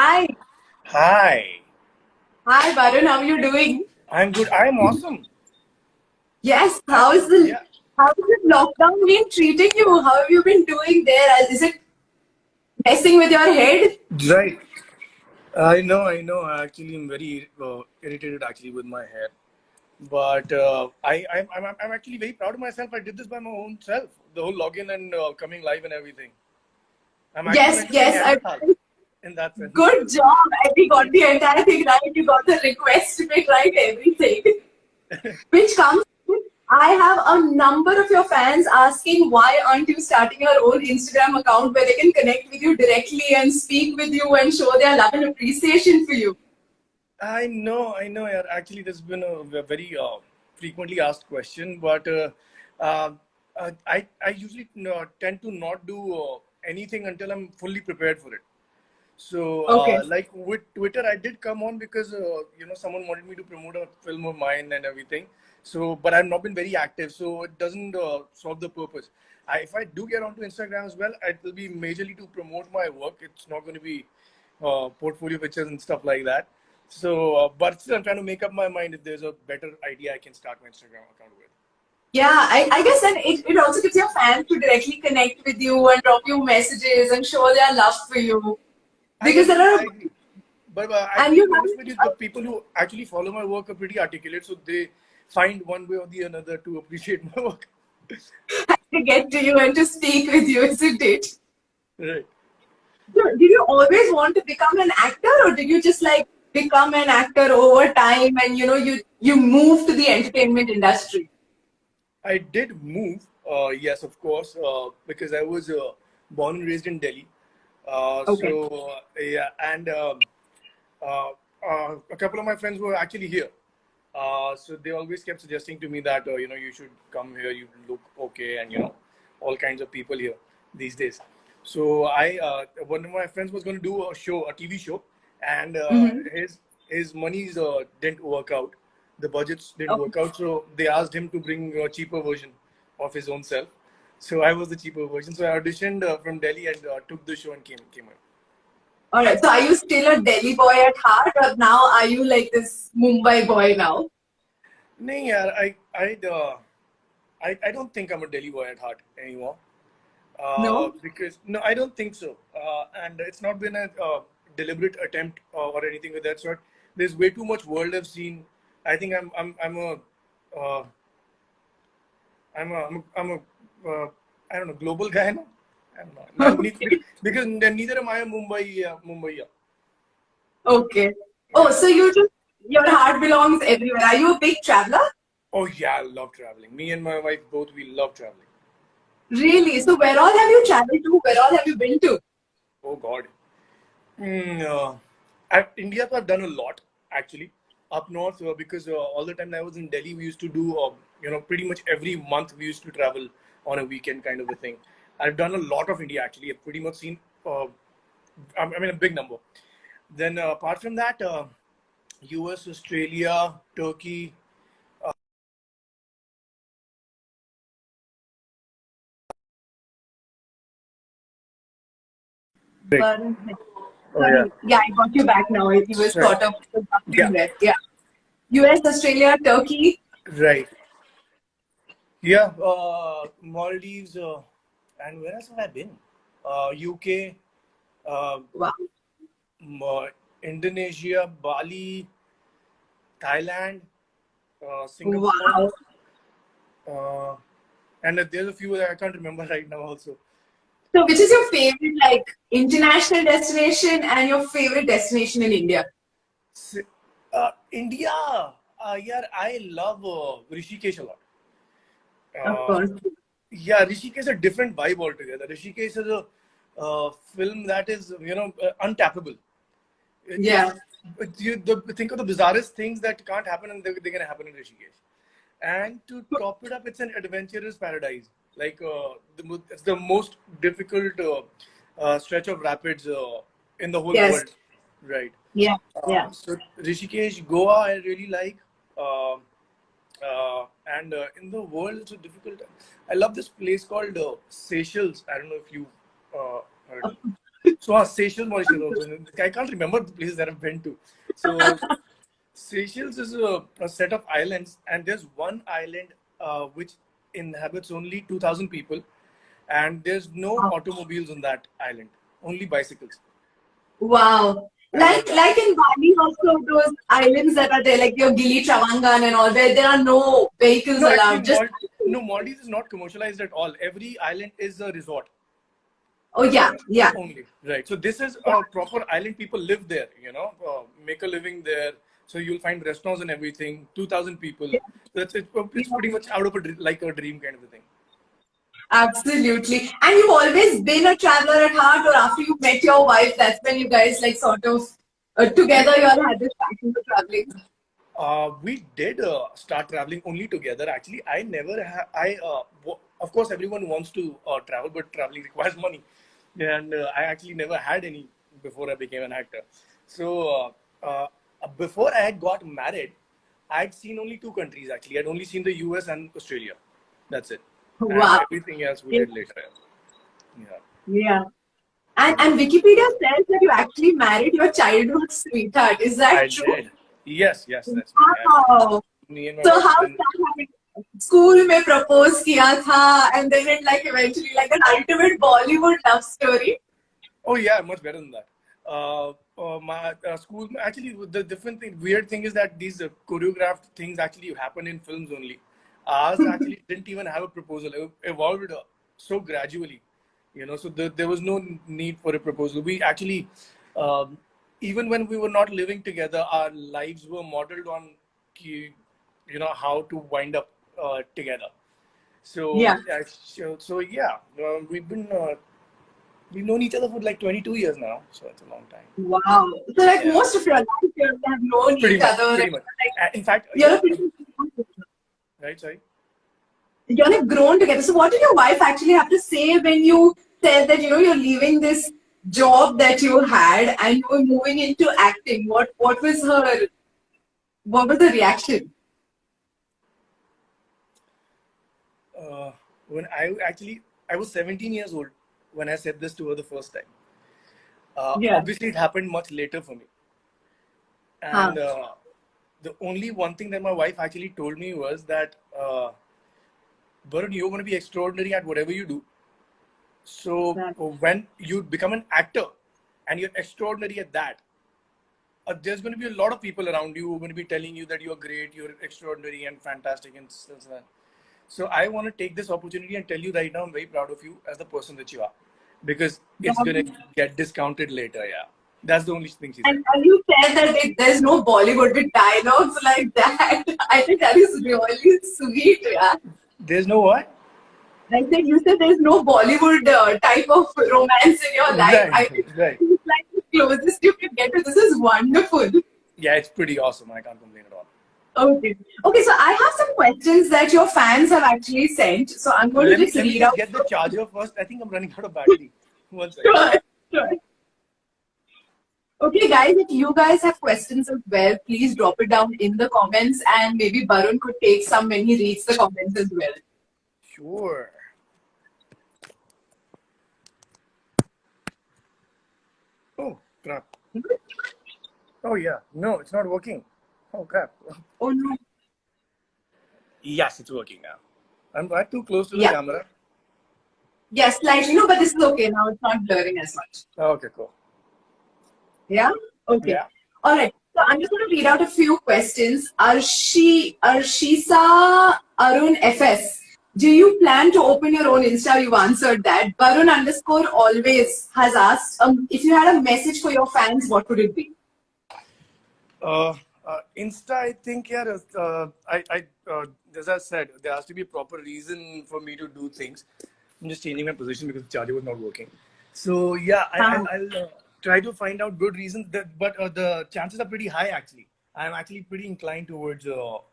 Hi. Hi, Hi, Barun. How are you doing? I'm good. I'm awesome. Yes. I yeah, How is the lockdown been treating you? How have you been doing there? Is it messing with your head? right. I know. Actually, I'm very irritated actually with my hair, but I'm actually very proud of myself. I did this by my own self. The whole login and coming live and everything. I'm actually Yes, meant to say yes. Halahal in that sense. Good job. And we got the entire thing right. You got the request bit right, everything. Which comes with, I have a number of your fans asking why aren't you starting your own Instagram account where they can connect with you directly and speak with you and show their love and appreciation for you. I know. Yeah. Actually, this has been a very frequently asked question, but uh, I usually tend to not do anything until I'm fully prepared for it. So, Okay. like with Twitter, I did come on because someone wanted me to promote a film of mine and everything. So, but I've not been very active, so it doesn't solve the purpose. If I do get onto Instagram as well, it will be majorly to promote my work. It's not going to be portfolio pictures and stuff like that. So, but still, I'm trying to make up my mind if there's a better idea I can start my Instagram account with. Yeah, I guess then it also gives your fans to directly connect with you and drop you messages and show their love for you. I Because there agree. are, I agree. But and to you be honest with you, have the people who actually follow my work are pretty articulate, so they find one way or the another to appreciate my work. to get to you and to speak with you, isn't it? Right. So, did you always want to become an actor, or did you just like become an actor over time and you move to the entertainment industry? I did move, yes, of course, because I was born and raised in Delhi. Okay. Yeah, and uh, a couple of my friends were actually here. So they always kept suggesting to me that you should come here. You look okay, and all kinds of people here these days. So one of my friends was going to do a TV show, and Mm-hmm. his monies didn't work out. The budgets didn't work out, so they asked him to bring a cheaper version of his own self. So I was the cheaper version. So I auditioned from Delhi and took the show and came out. All right. So, are you still a Delhi boy at heart, or now are you like this Mumbai boy now? नहीं यार I don't think I'm a Delhi boy at heart anymore. No. Because no, I don't think so. And it's not been a deliberate attempt or anything of that sort. There's way too much world I've seen. I think I'm a uh, I'm a I don't know, global guy now. I don't know. Okay. Because neither am I a Mumbai. Okay. Oh, Yeah. so your heart belongs everywhere. Are you a big traveler? Oh yeah, I love traveling. Me and my wife both, we love traveling. Really? So where all have you traveled to? Where all have you been to? Oh God. Mm, India, I've done a lot actually up north because all the time I was in Delhi, we used to do pretty much every month we used to travel on a weekend kind of a thing. I've done a lot of India actually. I've pretty much seen, I mean, a big number. Then apart from that, U.S., Australia, Turkey. Right. Barun. Oh yeah. Sorry. Yeah, I got you back now. You were Right. sort of Yeah. breath. Yeah. US, Australia, Turkey. Right. Yeah. Maldives. And where else have I been? UK. Uh, Wow. uh, Indonesia, Bali, Thailand, Singapore, Wow. uh, and there's a few that I can't remember right now also. So which is your favorite like international destination and your favorite destination in India? India, yeah, I love Rishikesh a lot. Of Uh, course. yeah, Rishikesh is a different vibe altogether. Rishikesh is a film that is, untappable. Yeah. Think of the bizarrest things that can't happen and they're going to happen in Rishikesh. And to top it up, it's an adventurous paradise. Like it's the most difficult stretch of rapids in the whole Yes. world, right? Yeah. Yeah. So Rishikesh, Goa, I really like. Uh, and in the world, it's a difficult. I love this place called Seychelles. I don't know if you heard of. So Seychelles, Mauritius also. I can't remember the places that I've been to. So Seychelles is a set of islands, and there's one island which inhabits only 2,000 people, and there's no automobiles on that island, only bicycles. Wow. I love that. Like in Bali also, those islands that are there, like your Gili Travangan and all, where there are no vehicles No, actually, allowed. Just Maldives is not commercialized at all. Every island is a resort. oh yeah, yeah. Only, right. So this is a proper island. People live there, make a living there. So you'll find restaurants and everything. 2,000 people. Yeah. So it's pretty much out of like a dream kind of a thing. Absolutely. And you've always been a traveler at heart, or after you met your wife, that's when you guys like sort of together you all had this passion for traveling. We did start traveling only together. Actually, I never of course, everyone wants to travel, but traveling requires money. And I actually never had any before I became an actor. So before I had got married, I'd seen only two countries actually. I'd only seen the US and Australia. That's it. And Wow. everything else we did later. Yeah. Yeah. And Wikipedia says that you actually married your childhood sweetheart. Is that I true? did. Yes, that's me. Wow. Me and my So wife how's spent- that happening? School में propose किया था, and then it like eventually like an ultimate Bollywood love story. Oh yeah, much better than that. My school actually the weird thing is that these choreographed things actually happen in films only. Ours actually didn't even have a proposal. It evolved so gradually, So there was no need for a proposal. We actually, even when we were not living together, our lives were modeled on, how to wind up together. So Yeah. we've known each other for like 22 years now, so it's a long time. Wow. So like most of your life you have known Pretty each much, other. pretty much. In fact, You're yeah, a right, sorry. You're like grown together. So what did your wife actually have to say when you said that you're leaving this job that you had and you were moving into acting? What was the reaction? When I was 17 years old when I said this to her the first time. Yeah. Obviously, it happened much later for me. And the only one thing that my wife actually told me was that, Barun, you're going to be extraordinary at whatever you do. So when you become an actor and you're extraordinary at that, there's going to be a lot of people around you who are going to be telling you that you're great, you're extraordinary and fantastic and so on. So I want to take this opportunity and tell you right now, I'm very proud of you as the person that you are, because it's going to get discounted later. Yeah. That's the only thing she said. And you said that there's no Bollywood with dialogues like that. I think that is really sweet. Yeah. There's no what? I said you said there's no Bollywood type of romance in your life. Right, I think right. it's like the closest you can get to this is wonderful. Yeah, it's pretty awesome. I can't complain at all. Okay. Okay, so I have some questions that your fans have actually sent. So I'm going to just read out. Get the charger first. I think I'm running out of battery. One second. Sure. Okay, guys, if you guys have questions as well, please drop it down in the comments and maybe Barun could take some when he reads the comments as well. Sure. Oh, crap. Oh, yeah. No, it's not working. Oh, crap. Oh, no. Yes, it's working now. I'm right too close to the camera. Yes, slightly. No, but this is okay now. It's not blurring as much. Okay, cool. Yeah? Okay. Yeah. All right. So I'm just going to read out a few questions. Arshisa Arun FS. Do you plan to open your own Insta? You answered that. Barun_always has asked, if you had a message for your fans, what would it be? Insta, I think, yeah, as I said, there has to be a proper reason for me to do things. I'm just changing my position because the charger was not working. So, yeah, I'll try to find out good reasons, but the chances are pretty high, actually. I'm actually pretty inclined towards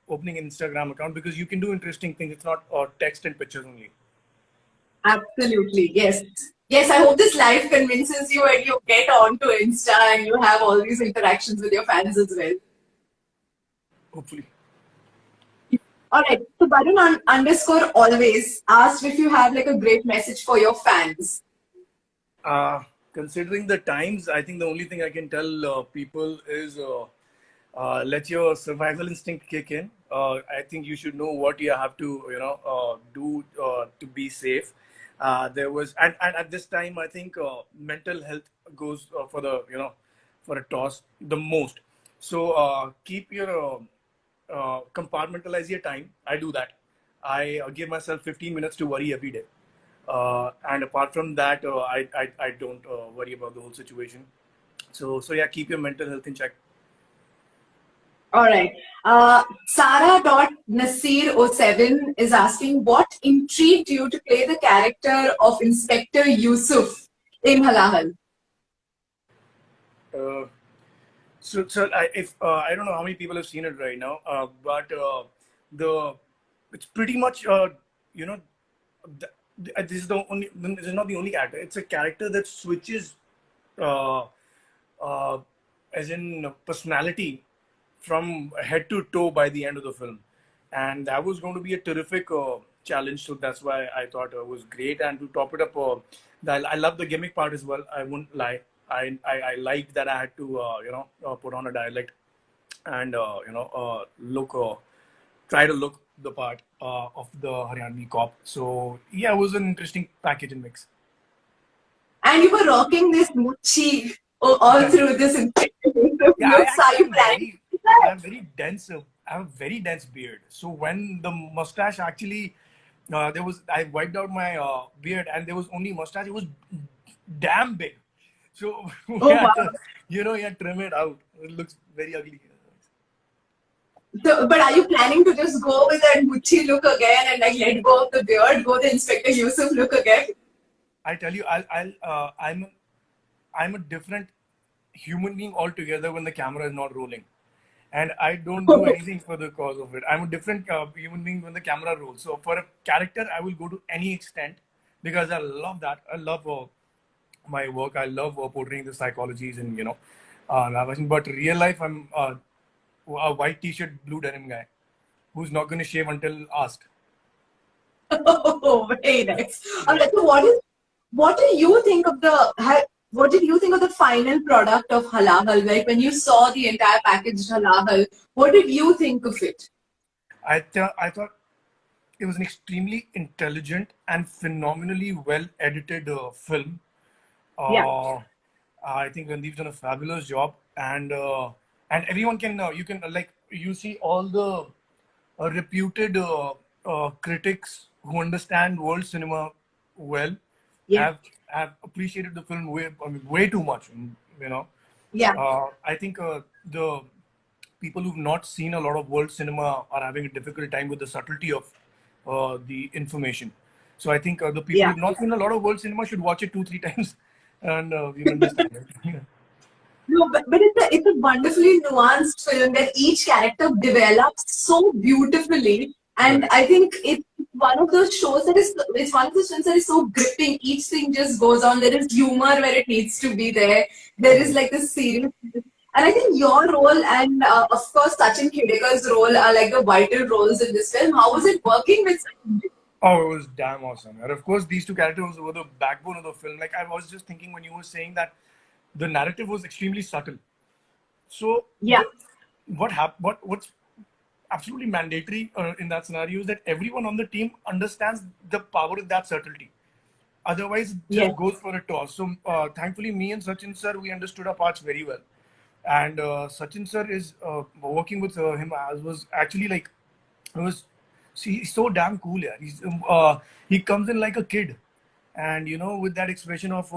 opening an Instagram account because you can do interesting things. It's not text and pictures only. Absolutely, yes. Yes, I hope this live convinces you and you get onto Insta and you have all these interactions with your fans as well. Hopefully. All right. So Barun_always asked if you have like a great message for your fans. Considering the times, I think the only thing I can tell people is let your survival instinct kick in. I think you should know what you have to, do to be safe. There was, and at this time, I think mental health goes for the, for a toss the most. So keep your compartmentalize your time. I do that. I give myself 15 minutes to worry every day. And apart from that, I don't worry about the whole situation. So yeah, keep your mental health in check. All right. Sarah.Nasir07 is asking, what intrigued you to play the character of Inspector Yusuf in Halahal? Uh, so if I don't know how many people have seen it right now, but the it's pretty much you know this is the only this is not the only character. It's a character that switches uh, uh, as in personality from head to toe by the end of the film, and that was going to be a terrific challenge. So that's why I thought it was great. And to top it up, I love the gimmick part as well. I won't lie. I liked that I had to put on a dialect and look try to look the part of the Haryanvi cop. So yeah, it was an interesting package and mix. And you were rocking this Muchi all through this Inspector Yusuf Yeah, looks. Are you planning? I have very dense. I have a very dense beard. So when the mustache actually, I wiped out my beard and there was only mustache. It was damn big. So we Oh, had to, wow. trim it out. It looks very ugly. So, but are you planning to just go with that Muchi look again and like let go of the beard, go the Inspector Yusuf look again? I tell you, I'm a different human being altogether when the camera is not rolling. And I don't do anything for the cause of it. I'm a different human being when the camera rolls. So for a character, I will go to any extent because I love that. I love my work. I love portraying the psychologies and but real life, I'm a white t-shirt, blue denim guy who's not going to shave until asked. Oh, very nice. Alright, so what do you think of what did you think of the final product of Halahal? Like when you saw the entire packaged Halahal, what did you think of it? I thought it was an extremely intelligent and phenomenally well edited film. Yeah. I think Randeep's done a fabulous job, and everyone can you can like you see all the reputed critics who understand world cinema well Yeah. have appreciated the film way too much. You know, Yeah. I think the people who've not seen a lot of world cinema are having a difficult time with the subtlety of the information. So I think the people Yeah. who've not seen a lot of world cinema should watch it 2-3 times, and you'll understand it. No, but it's a wonderfully nuanced film that each character develops so beautifully. And Right. I think it's one of those shows that it's one of those films that is so gripping. Each thing just goes on. There is humor where it needs to be there. There is like this serious. And I think your role and of course Sachin Khidekar's role are like the vital roles in this film. How was it working with Sachin? Oh, it was damn awesome. And of course, these two characters were the backbone of the film. Like I was just thinking when you were saying that the narrative was extremely subtle. So Yeah. what's absolutely mandatory in that scenario is that everyone on the team understands the power of that subtlety. Otherwise, it Yes. just goes for a toss. So thankfully, me and Sachin sir, we understood our parts very well. And Sachin sir is working with him as was actually like it was. See, he's so damn cool. Yeah, he comes in like a kid, and with that expression of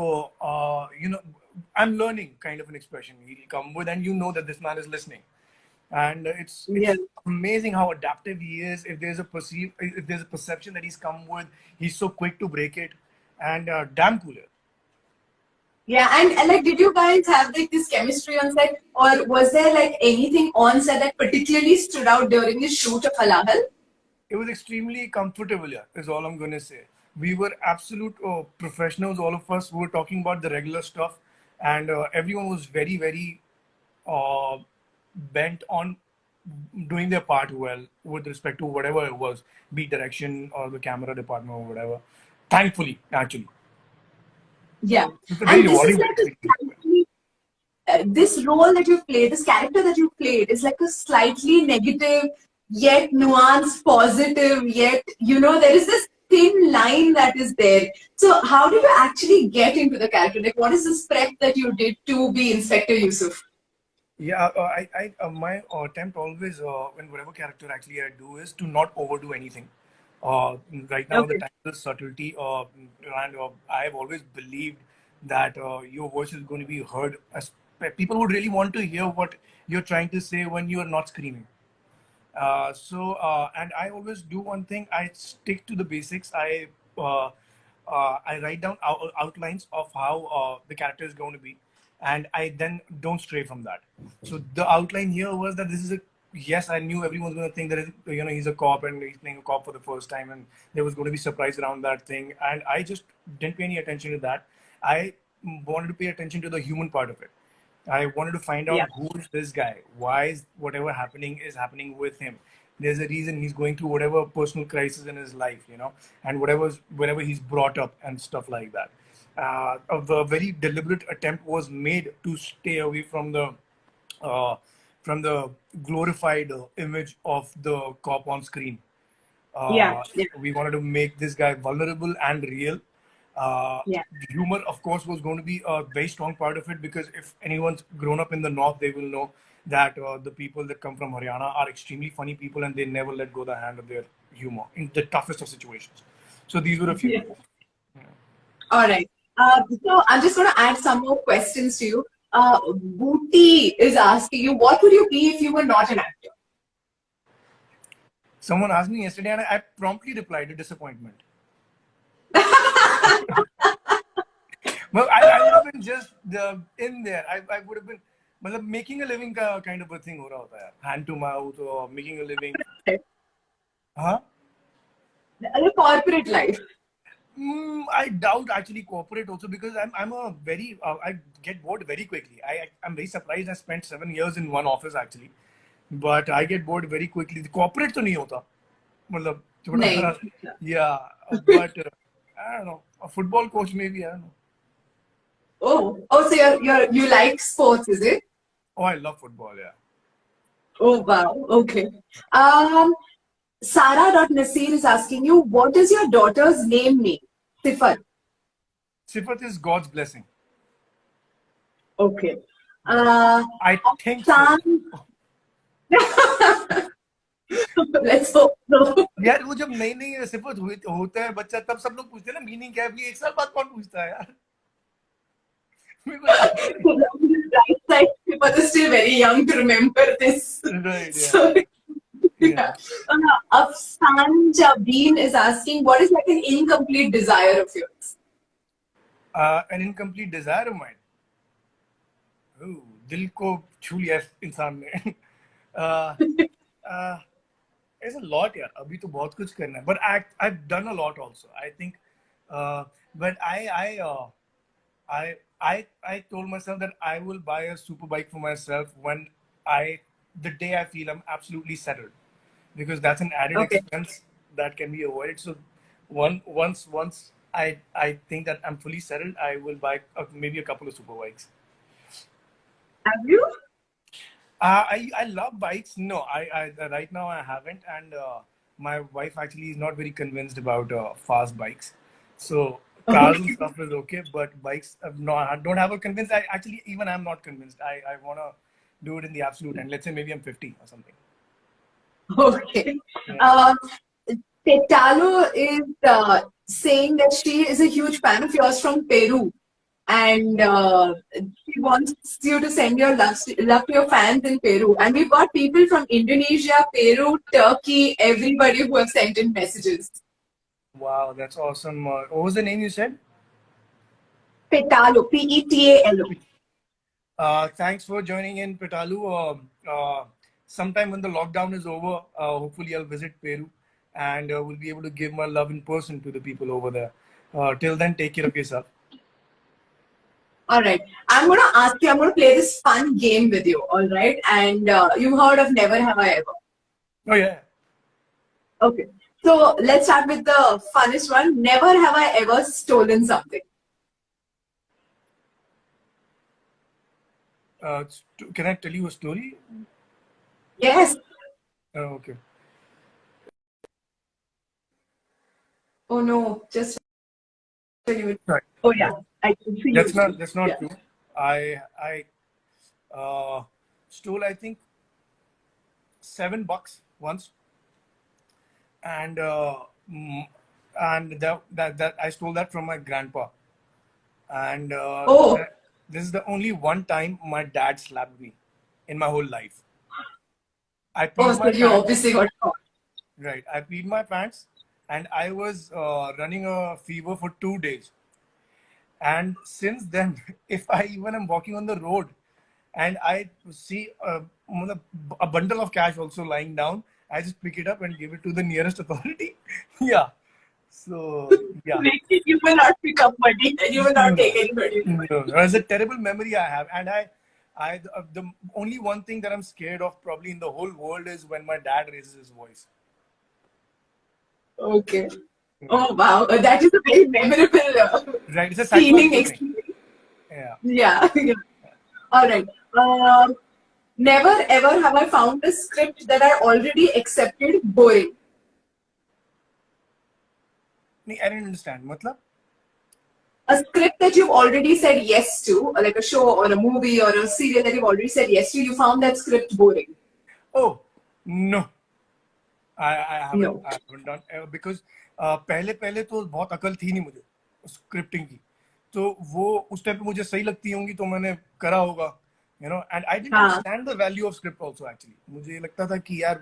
I'm learning kind of an expression he'll come with, and that this man is listening. And Yeah. it's amazing how adaptive he is. If there's a perception that he's come with, he's so quick to break it, and damn cool. Yeah. Yeah, and like, did you guys have like this chemistry on set, or was there like anything on set that particularly stood out during the shoot of Halahal? It was extremely comfortable, yeah, is all I'm going to say. We were absolute professionals, all of us who were talking about the regular stuff, and everyone was very, very uh, bent on doing their part well with respect to whatever it was, be it direction or the camera department or whatever. Thankfully, actually. Yeah. It's a very And this is rewarding like a experience. slightly, this role that you've played, this character that you've played is like a slightly negative, yet nuanced, positive, yet, there is this thin line that is there. So how did you actually get into the character? Like, what is this prep that you did to be Inspector Yusuf? Yeah, my attempt always, in whatever character actually I do, is to not overdo anything. Uh, right now, the Okay. time is subtlety, and I've always believed that your voice is going to be heard. As people would really want to hear what you're trying to say when you are not screaming. And I always do one thing. I stick to the basics. I write down outlines of how the character is going to be, and I then don't stray from that. So the outline here was that this is a yes. I knew everyone's going to think that he's a cop and he's playing a cop for the first time, and there was going to be surprise around that thing, and I just didn't pay any attention to that. I wanted to pay attention to the human part of it. I wanted to find Yeah. out who is this guy? Why is whatever happening is happening with him? There's a reason he's going through whatever personal crisis in his life, and whatever he's brought up and stuff like that. A very deliberate attempt was made to stay away uh, from the glorified image of the cop on screen. Yeah. Uh, Yeah. we wanted to make this guy vulnerable and real. Uh, Yeah. Humor, of course, was going to be a very strong part of it, because if anyone's grown up in the north, they will know that the people that come from Haryana are extremely funny people, and they never let go the hand of their humor in the toughest of situations. So these were a few. Yeah. All right. So I'm just going to add some more questions to you. Booty is asking you, what would you be if you were not an actor? Someone asked me yesterday, and I promptly replied to disappointment. Well, I would have been just in there. I would have been, मतलब making a living का kind of a thing हो रहा होता है, hand to mouth or making a living. Huh? The corporate life. I doubt actually corporate also, because I'm a very I get bored very quickly. I'm very surprised. I spent 7 years in one office actually, but I get bored very quickly. Corporate तो नहीं होता, मतलब नहीं. थोड़ा yeah, but I don't know, a football coach maybe, I don't know. Oh, so you like sports, is it? Oh, I love football, yeah. Oh, wow. Okay. Sarah.Nasir is asking you, what is your daughter's name? Sifat. Sifat is God's blessing. Okay. I think so. Let's hope so. यार वो जब नई नई सिफत होता है बच्चा, तब सब लोग पूछते हैं ना मीनिंग क्या है, अभी 1 साल बाद कौन पूछता है यार. Right side, but is still very young to remember this. Right, yeah. So, yeah. Afsan Jabeen is asking, what is like an incomplete desire of yours? An incomplete desire of mine. Oh, दिल को छू लिया इंसान ने. There's a lot, यार. अभी तो बहुत कुछ करना है. But I've done a lot also. I think, but I told myself that I will buy a super bike for myself when the day I feel I'm absolutely settled, because that's an added expense that can be avoided. So once I think that I'm fully settled, I will buy maybe a couple of super bikes. Have you? I love bikes. No, I right now I haven't, and my wife actually is not very convinced about fast bikes. So cars and stuff is okay, but bikes, no, I don't have a convinced. Even I'm not convinced. I want to do it in the absolute end. Let's say maybe I'm 50 or something. Okay. Yeah. Petalo is saying that she is a huge fan of yours from Peru. And she wants you to send your love to your fans in Peru. And we've got people from Indonesia, Peru, Turkey, everybody who have sent in messages. Wow, that's awesome. What was the name you said? Petalo, Petalo. Thanks for joining in, Petalu. Sometime when the lockdown is over, hopefully I'll visit Peru, and we'll be able to give my love in person to the people over there. Till then, take care of yourself. All right. I'm going to ask you, I'm going to play this fun game with you, all right? And you've heard of Never Have I Ever. Oh, yeah. Okay. So let's start with the funnest one. Never have I ever stolen something. Can I tell you a story? Yes. Okay. Oh no, just a minute. Right. Oh yeah, I can see you. That's not Yeah. true. I stole, I think, $7 once, and mm, that I stole that from my grandpa, and Oh, this is the only one time my dad slapped me in my whole life. I oh, peed so my you pants. obviously got caught. Right, I peed my pants, and I was running a fever for 2 days. And since then, if I even am walking on the road and I see a bundle of cash also lying down, I just pick it up and give it to the nearest authority. Yeah. So, yeah. Lately, you will not pick up money and you will not No, take anybody. no. It's a terrible memory I have. And the only one thing that I'm scared of probably in the whole world is when my dad raises his voice. Okay. Right. Oh wow, that is a very memorable Right. It's a feeling psychological thing. experience. Yeah. Yeah. Yeah. All right. Never ever have I found a script that I already accepted boring. I didn't understand. Matlab? A script that you've already said yes to, like a show or a movie or a serial that you've already said yes to, you found that script boring. Oh, no. No. I haven't done because पहले पहले तो बहुत अकल थी नहीं मुझे scripting की, तो वो उस टाइम पे मुझे सही लगती होंगी तो मैंने करा होगा, एंड आई डिडंट हाँ. Understand the value of script also actually. मुझे लगता था कि यार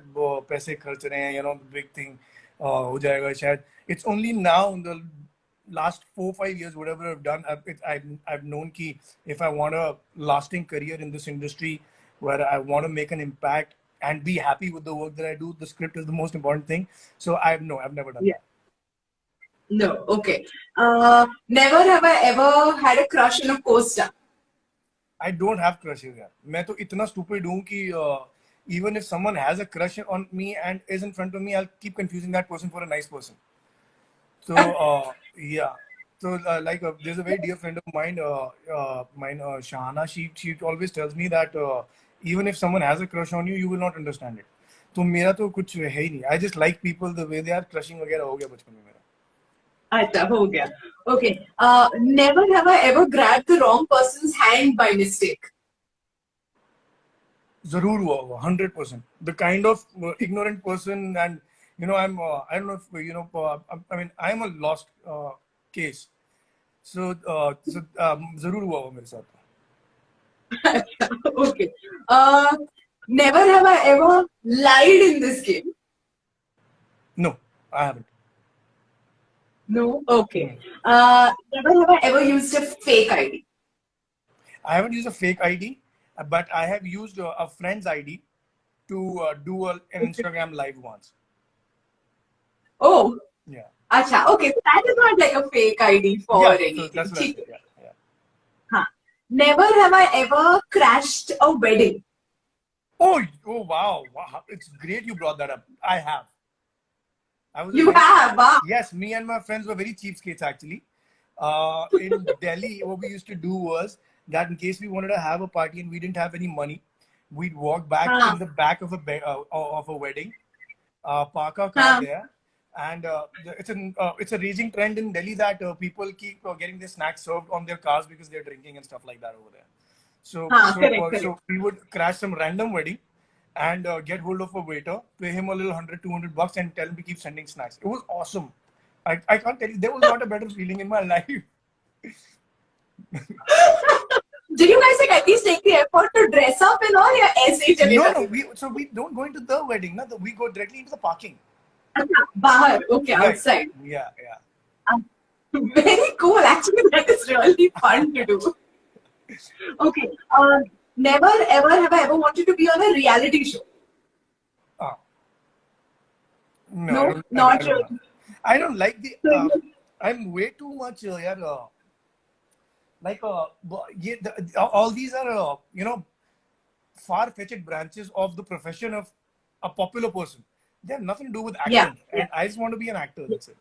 पैसे खर्च रहे हैं, बिग थिंग हो जाएगा शायद. It's only now in the last 4-5 years whatever I've done, I've known ki if I want a lasting career in this industry where I want to make an impact and be happy with the work that I do, the script is the most important thing. So I've never done Yeah. that. No. Okay. Never have I ever had a crush on a co-star. I don't have crushes yaar. मैं तो इतना stupid हूँ कि even if someone has a crush on me and is in front of me, I'll keep confusing that person for a nice person. So yeah. So like there's a very dear friend of mine, Shahana. She always tells me that even if someone has a crush on you, you will not understand it. तो मेरा तो कुछ है ही नहीं. I just like people the way they are. Crushing वगैरह हो गया बचपन में मेरा. अच्छा हो गया. Okay. Never have I ever grabbed the wrong person's hand by mistake. जरूर हुआ होगा 100%. The kind of ignorant person, and I'm I don't know if I mean I'm a lost case. So जरूर हुआ होगा मेरे साथ. Okay. Never have I ever lied in this game. No, I haven't. No. Okay. Never have I ever used a fake ID. I haven't used a fake ID, but I have used a friend's ID to do an Instagram live once. Oh. Yeah. Acha. Okay. So that is not like a fake ID for Yeah. anything. So that's what I said. Yeah. Yeah. Huh. Never have I ever crashed a wedding. Oh, wow. It's great you brought that up. I have. You have? Wow. Yes, me and my friends were very cheapskates actually. In Delhi, what we used to do was that in case we wanted to have a party and we didn't have any money, we'd walk back in the back of a wedding, park our car there, and it's a raging trend in Delhi that people keep getting their snacks served on their cars because they're drinking and stuff like that over there. So so we would crash some random wedding and get hold of a waiter, pay him a little $100-$200 and tell him to keep sending snacks. It was awesome. I can't tell you, there was not a better feeling in my life. Did you guys at least take the effort to dress up and all? Yeah, No, we don't go into the wedding. No, we go directly into the parking. Bahar, okay, Right. outside. Yeah. Very cool. Actually, that is really fun to do. Okay. Never ever have I ever wanted to be on a reality show. No, not really. I don't like the. I'm way too much. Like all these are far-fetched branches of the profession of a popular person. They have nothing to do with acting, and I just want to be an actor. That's it.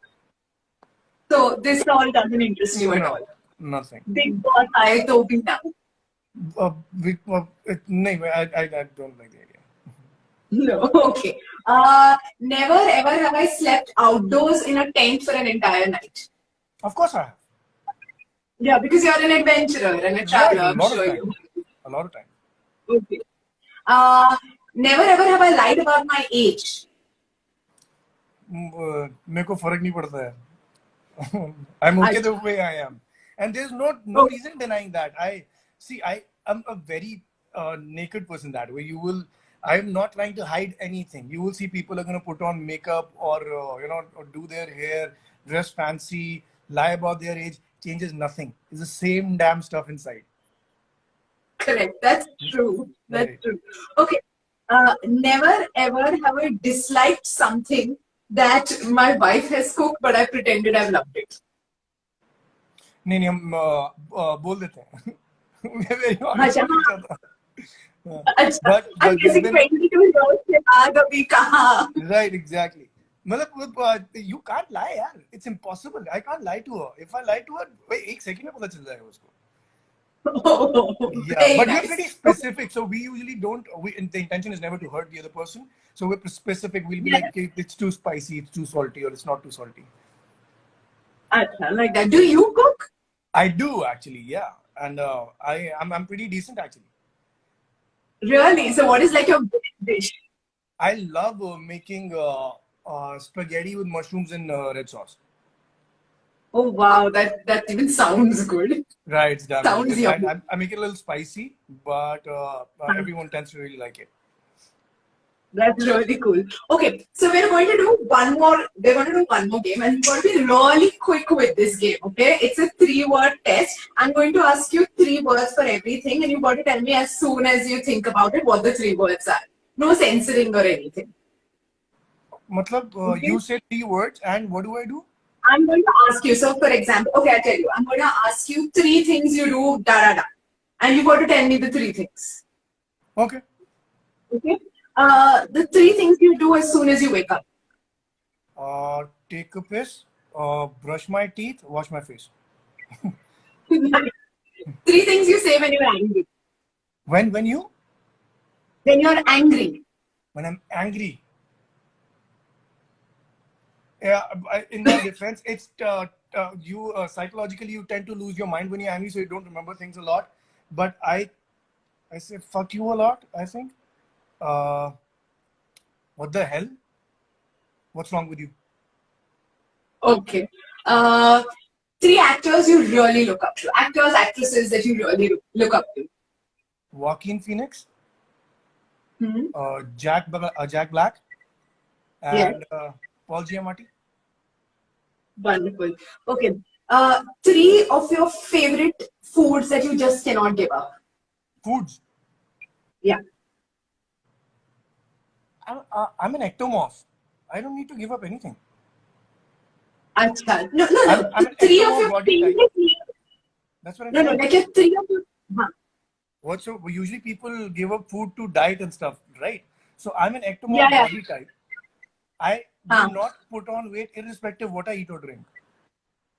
So this all doesn't interest you at all. Nothing. Big Boss aaye to bhi now. No, I don't like the idea. No. Okay. Never ever have I slept outdoors in a tent for an entire night. Of course I have. Yeah, because you're an adventurer and a Right, traveler, a I'm lot of sure time. you. A lot of time. Okay. Never ever have I lied about my age. मेरे को फर्क नहीं पड़ता है. I'm okay the way I am, and there's no reason denying that. I am a very naked person that way. I'm not trying to hide anything. You will see people are going to put on makeup or or do their hair, dress fancy, lie about their age. Changes nothing. It's the same damn stuff inside. Correct. That's true. That's Right. true. Okay. Never ever have I disliked something that my wife has cooked, but I pretended I've loved it. नहीं नहीं हम बोल देते हैं. We're very honest with each other. But I'm guessing when 22 years के बाद अभी कहाँ? right, exactly. मतलब you can't lie यार. It's impossible. I can't lie to her. If I lie to her, wait एक second में पता चल जाएगा उसको. Oh, Yeah, very but we're nice. pretty specific. So we usually don't. The intention is never to hurt the other person. So we're specific. We'll be like, okay, it's too spicy, it's too salty, or it's not too salty. Achha, like that. Do you cook? I do actually, yeah, and I'm pretty decent actually. Really? So what is like your best dish? I love making spaghetti with mushrooms and red sauce. Oh wow, that even sounds good. Right, it's damn Sounds good. yummy. I make it a little spicy, but everyone tends to really like it. That's really cool. Okay, so we're going to do one more. We're going to do one more game, and we're going to be really quick with this game. Okay, it's a 3-word test. I'm going to ask you 3 words for everything, and you've got to tell me as soon as you think about it what the 3 words are. No censoring or anything. Matlab, Okay. you say 3 words, and what do I do? I'm going to ask you. So, for example, okay, I'll tell you. I'm going to ask you 3 things you do, da da da, and you've got to tell me the 3 things. Okay. Okay. The 3 things you do as soon as you wake up. Take a piss, brush my teeth, wash my face. 3 things you say when you're angry. When When you're angry. when I'm angry. Yeah, in my defense, it's you psychologically you tend to lose your mind when you're angry, so you don't remember things a lot. But I say fuck you a lot. I think. What the hell? What's wrong with you? Okay. 3 actors you really look up to. Actors, actresses that you really look up to. Joaquin Phoenix, Hmm? Jack Black, Yeah. and Paul Giamatti. Wonderful. Okay. 3 of your favorite foods that you just cannot give up. Foods. Yeah. I'm an ectomorph. I don't need to give up anything. Achha. No. I'm an 3 of ectomorph your body type. favorite meals. That's what I'm No, saying. like your 3 of your. What so usually people give up food to diet and stuff, right? So I'm an ectomorph Yeah. body type. I do not put on weight irrespective of what I eat or drink.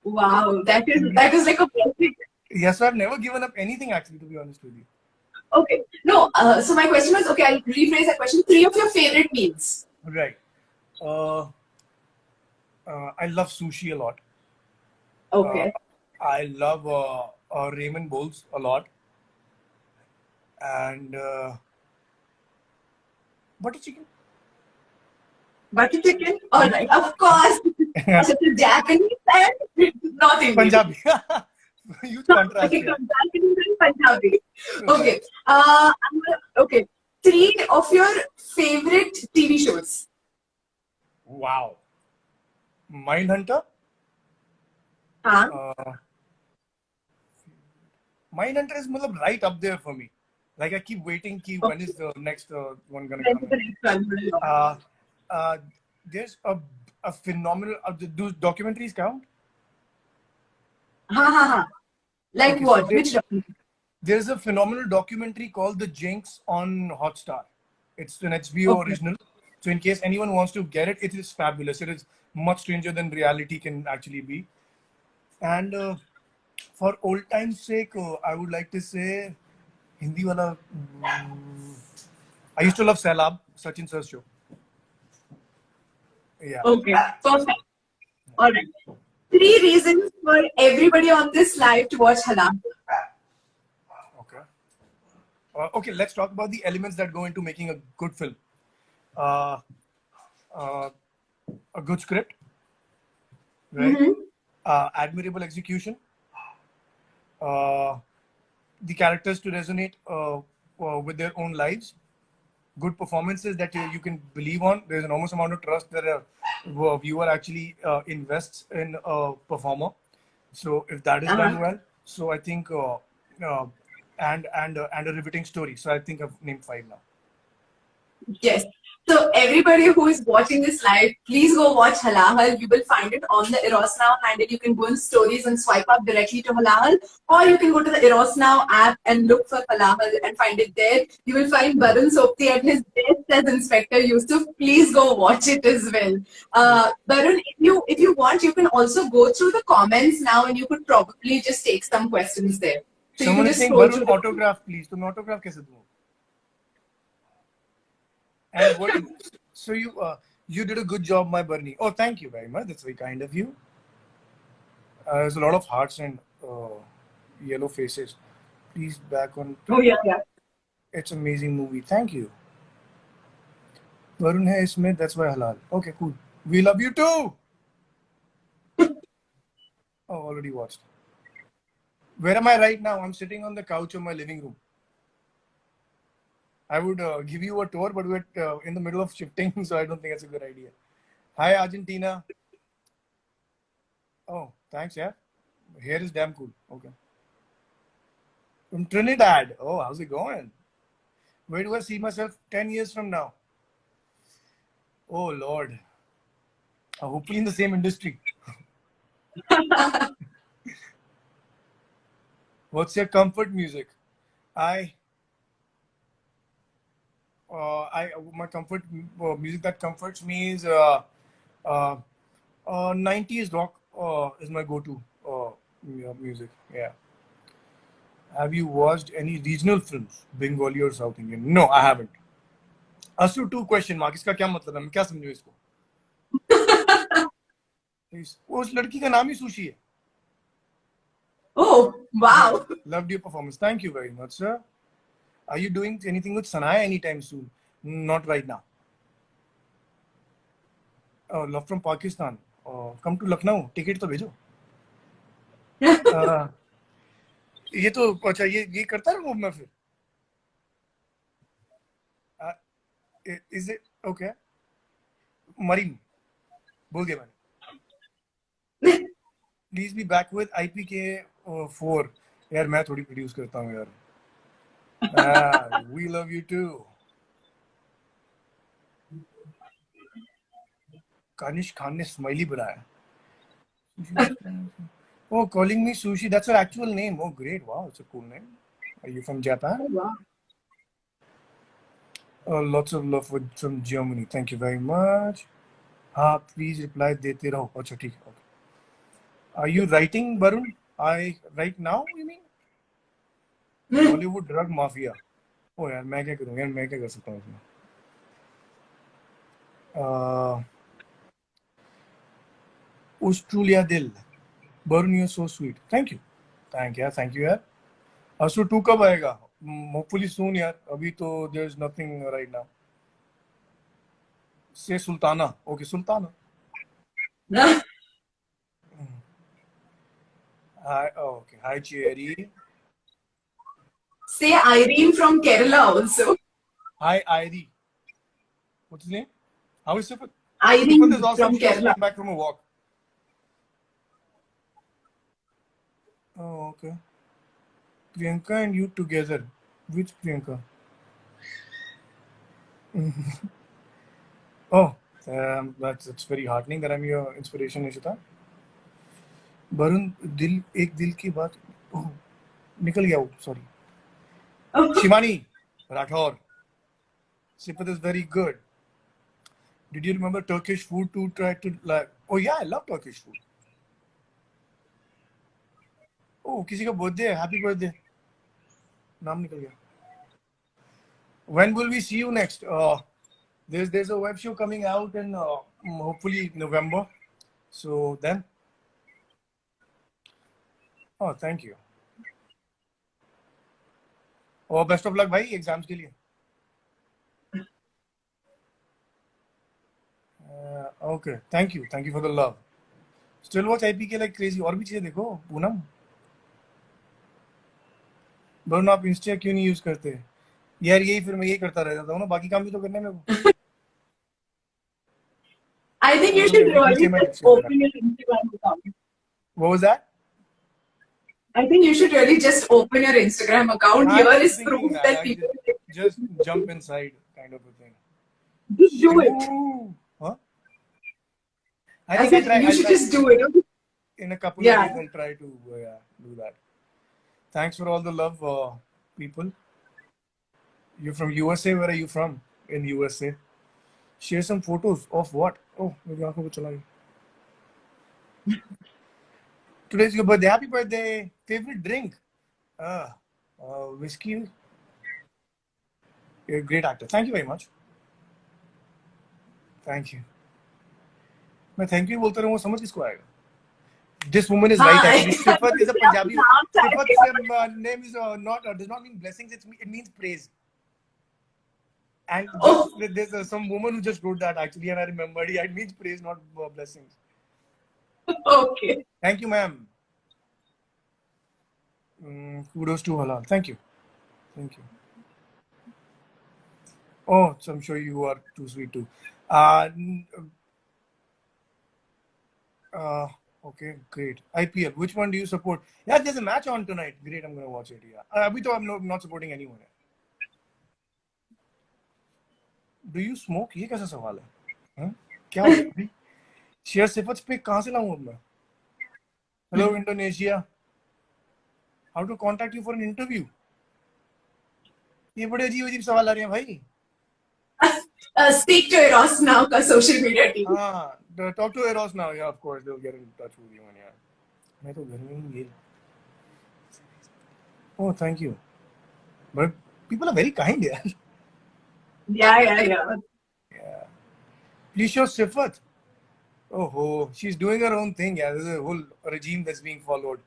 Wow, that is like a perfect. Yes, so I've never given up anything actually, to be honest with you. Okay. No, so my question was, okay, I'll rephrase that question. 3 of your favorite meals. Right. I love sushi a lot. Okay. I love ramen bowls a lot. And butter chicken. Butter chicken? Alright, of course. Such a Japanese and not Indian. Punjabi. Huge contrast Okay, here. Japanese and Punjabi. Okay. Okay. 3 of your favorite TV shows. Wow. Mindhunter. Mindhunter is right up there for me. Like I keep waiting, when is the next one gonna come in? There's a phenomenal. Do documentaries count? Like Okay, what? so Which documentary? There's a phenomenal documentary called The Jinx on Hotstar. It's an HBO original. So in case anyone wants to get it, it is fabulous. It is much stranger than reality can actually be. And for old time's sake, I would like to say Hindi wala. I used to love Sailab, Sachin Sir's show. Yeah. Okay, perfect. All right. 3 reasons for everybody on this live to watch Halahal. Okay. Okay, let's talk about the elements that go into making a good film. Uh, uh, a good script, right? Admirable execution. The characters to resonate with their own lives. Good performances that you can believe on. There's an enormous amount of trust that a viewer actually invests in a performer. So if that is done well, so I think and a riveting story. So I think I've named 5 now. Yes. So everybody who is watching this live, please go watch Halahal. You will find it on the Eros Now handle. You can go in stories and swipe up directly to Halahal, or you can go to the Eros Now app and look for Halahal and find it there. You will find Barun Sobti at his best as Inspector Yusuf. Please go watch it as well. Barun, if you want, you can also go through the comments now, and you could probably just take some questions there. So Someone you is can just saying, scroll Barun, through autograph, please. तुम autograph कैसे दूँ? And what? So you did a good job, my Barney. Oh, thank you very much. That's very kind of you. There's a lot of hearts and yellow faces. Please back on. Oh yeah, yeah. It's an amazing movie. Thank you. Varun hai isme. That's why halal. Okay, cool. We love you too. Oh, already watched. Where am I right now? I'm sitting on the couch of my living room. I would give you a tour, but we're in the middle of shifting, so I don't think that's a good idea. Hi, Argentina. Oh, thanks, yeah. Hair is damn cool. Okay. From Trinidad. Oh, how's it going? Where do I see myself 10 years from now? Oh, Lord. Hopefully in the same industry. What's your comfort music? My comfort music that comforts me is 90s rock is my go-to music. Yeah. Have you watched any regional films, Bengali or South Indian? No, I haven't. Asu 2 question mark. इसका क्या मतलब है? मैं क्या समझूं इसको? उस लड़की का नाम ही सुशी है. Oh, wow. Loved your performance. Thank you very much, sir. Are you doing anything with Sanaya anytime soon? Not right now. Love from Pakistan. Come to Lucknow. Ticket तो भेजो. ये तो अच्छा ये करता रहूँ मैं फिर. Is it okay? Marin, बोल दिया मैंने. Please be back with IPK 4. यार मैं थोड़ी प्रोड्यूस करता हूँ यार. We love you too. Kanish Khan ने smiley बनाया. Oh, calling me Sushi. That's her actual name. Oh, great. Wow, it's a cool name. Are you from Japan? Oh, wow. Lots of love from Germany. Thank you very much. Please reply देते रहो. अच्छा ठीक है. Okay. Are you writing, Barun? Right now, you mean? Bollywood drug mafia. Oh यार मैं क्या करूँ यार मैं क्या कर सकता हूँ इसमें? Australia Dil. Barun, you're so sweet. Thank you. Thank you यार. Asu 2 कब आएगा? Hopefully soon यार. अभी तो there's nothing right now. Say Sultana. Okay, Sultana. Hi. Oh, okay. Hi, Cherry. Say Irene from Kerala also. Hi, Irie. What's his name? How is Sifat? Irene Sifat is awesome. from She just Kerala. came back from a walk. Oh, okay. Priyanka and you together. Which Priyanka? Oh, that's very heartening that I'm your inspiration, Nishita. Barun, दिल एक दिल की बात. Oh, निकल गया वो. Sorry. Shivani Rathore. Sifat is very good. Did you remember Turkish food to try to like? Oh yeah, I love Turkish food. Oh, किसी का birthday है. Happy birthday. नाम निकल गया. When will we see you next? There's a web show coming out in hopefully November. So then. Oh, thank you. Oh, best of luck, भाई exams के लिए. Okay, thank you for the love. Still watch IPK like crazy. और भी चीजें देखो पूनम. वरुण आप Insta क्यों नहीं यूज करते? यार यही फिर मैं यही करता रह जाता हूँ ना, बाकी काम भी तो करने में को. I think you should really just open your Instagram account. What was that? I think you should really just open your Instagram account. Here is proof that people just jump inside, kind of a thing. Just do it. Huh? I think you should just do it. In a couple of days, I'll try to do that. Thanks for all the love, people. You're from USA. Where are you from? In USA. Share some photos of what? Oh, maybe I'll go to Today's your birthday. Happy birthday. Favorite drink? Whiskey. You're a great actor. Thank you very much. Thank you. मैं thank you बोलता रहूँ, समझ किसको आएगा? This woman is right. Actually, Sifat is a Punjabi. Sifat's name is does not mean blessings. It means praise. And there's some woman who just wrote that actually, and I remembered it means praise, not blessings. Okay. Thank you, ma'am. Kudos to Halahal. Thank you. Oh, so I'm sure you are too sweet too. Okay, great. IPL. Which one do you support? Yeah, there's a match on tonight. Great, I'm gonna watch it. Yeah. I'm not supporting anyone. Do you smoke? ये कैसा सवाल है? क्या हो गया? Share सिफत पे कहाँ से लाऊँ अब मैं? Hello, Indonesia. How to contact you for an interview? ये बड़े अजीब सवाल आ रहे हैं भाई. Speak to Eros now, का social media team. Talk to Eros now. Yeah, of course they'll get in touch with you. Yeah. मैं तो घर में ही गेल. Oh, thank you. But people are very kind, yeah. Yeah. Please show Sifat. Oh, she's doing her own thing. Yeah, there's a whole regime that's being followed.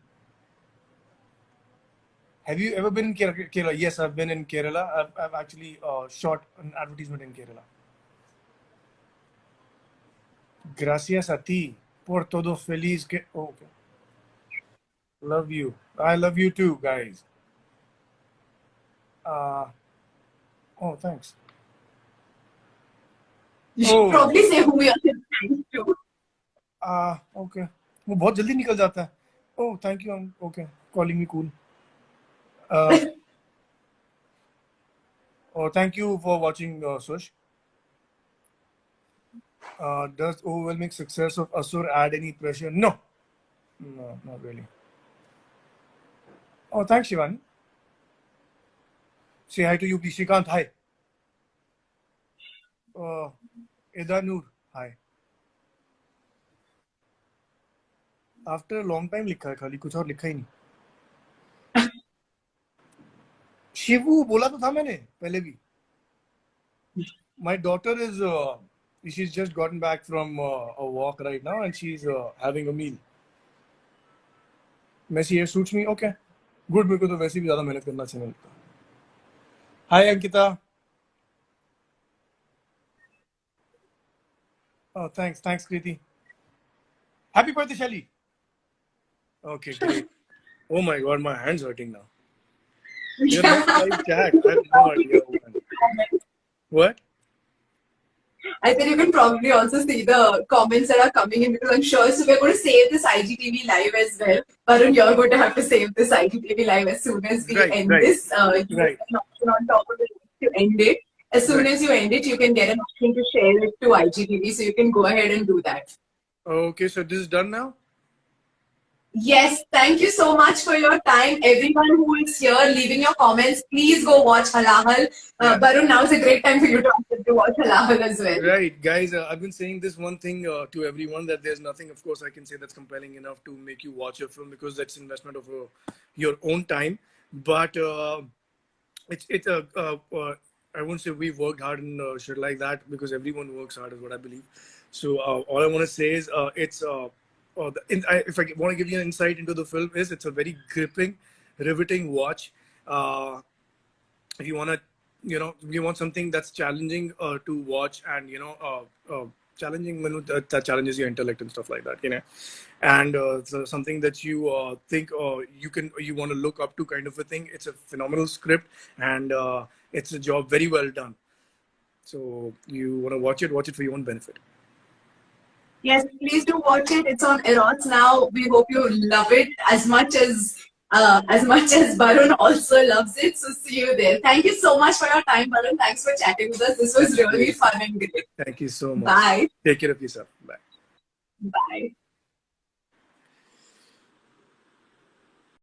Have you ever been in Kerala? Yes, I've been in Kerala. I've actually shot an advertisement in Kerala. Gracias a ti por todo feliz que. Oh, okay. Love you. I love you too, guys. Oh, thanks. You should probably say who you're trying to. Okay. वो बहुत जल्दी निकल जाता है. Oh, thank you. Okay. Calling me cool. Oh, thank you for watching, Sush. Does overwhelming success of Asur add any pressure? No, not really. Oh, thanks, Shivani. Say hi to you, please. Shrikant, hi. Ida Noor, hi. After a long time लिखा है खाली, कुछ और लिखा ही नहीं. शिवू बोला तो था मैंने पहले भी. My daughter is she's just gotten back from a walk right now and she's having a meal. Messy hair suits me. Okay, good. मेरे को तो वैसे भी ज़्यादा मेहनत करना चाहिए लगता. Hi Ankita. Oh, thanks, Kriti. Happy birthday, Shelly. Okay, great. Oh my God, my hand's hurting now. You're not live chat. I have no idea. What? I said you can probably also see the comments that are coming in because I'm sure. So we're going to save this IGTV live as well. Barun, you're going to have to save this IGTV live as soon as we end this. You have an option on top of it to end it. As soon as you end it, you can get an option to share it to IGTV. So you can go ahead and do that. Okay, so this is done now? Yes, thank you so much for your time. Everyone who is here, leaving your comments, please go watch Halahal. Barun, now is a great time for you to watch Halahal as well. Right, guys, I've been saying this one thing to everyone, that there's nothing, of course, I can say that's compelling enough to make you watch a film, because that's investment of your own time. But I won't say we worked hard and shit like that, because everyone works hard is what I believe. So all I want to say is if I want to give you an insight into the film, is it's a very gripping, riveting watch. If you want to, you want something that's challenging to watch, and challenging that challenges your intellect and stuff like that, and so something that you think you want to look up to, kind of a thing. It's a phenomenal script, and it's a job very well done. So you want to watch it for your own benefit. Yes, please do watch it. It's on Eros now. We hope you love it as much as Barun also loves it. So see you there. Thank you so much for your time, Barun. Thanks for chatting with us. This was really fun and great. Thank you so much. Bye. Take care of yourself. Bye. Bye.